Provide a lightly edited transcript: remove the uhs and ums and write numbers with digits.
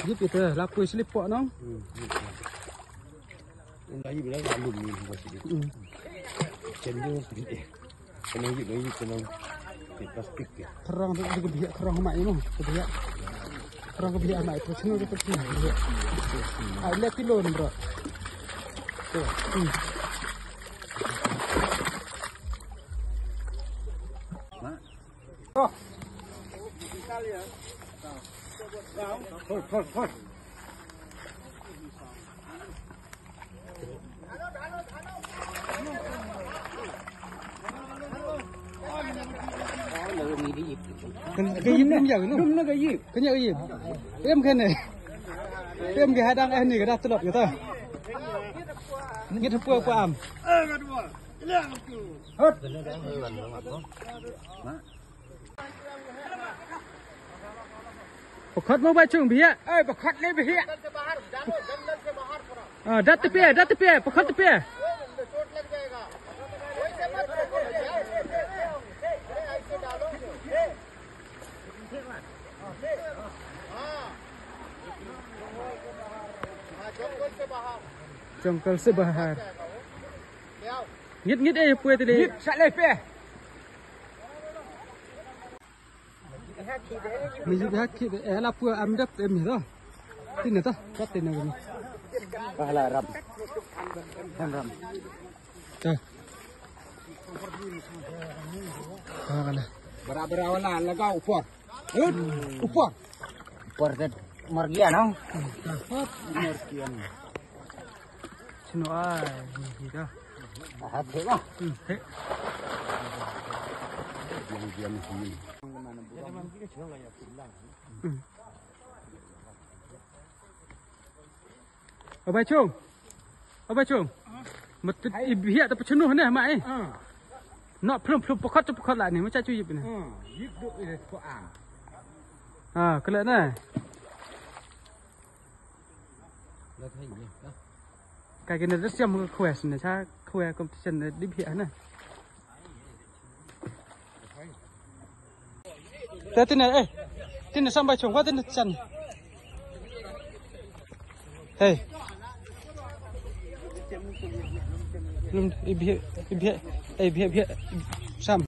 Giúp itu lapui slip pok nong. Lagi bila lalu ni masih. Cenderung sedikit. Kena lagi kena plastik ya. Kerang tu kebiak kerang mak ini, kebiak. Kerang kebiak mak itu cenderung seperti ni. Ada kilo ni bro. Tu. Oh. Thôi. Cái gì nó giờ nó cái gì em cái này em cái hai đang em này cái đặt lọt cái ta nhất là qua am hết bọc khát mau bay chung bia ơi bọc khát lên bia đắt tepia bọc khát tepia jongkol sebahar ngit eh pue tadi ngit sak lepe mình đã khi là pue am đắp em rồi tin nữa ta cắt tin nữa Pahala ram. Trời. Berapa lah upor. Upor ke margian no? Margian. Sino ai gì đó. Ah, thế đó. Thế. Ở bài chung, một hiện tập chân luôn này mày, nó plum bóc lại này mới chạy chui dịp này, cái lợn này, cái này rất xem khỏe này cha khỏe competition này đi hiện này, tên này xong bài chung quá tên này chân, hey. Ibia, sam.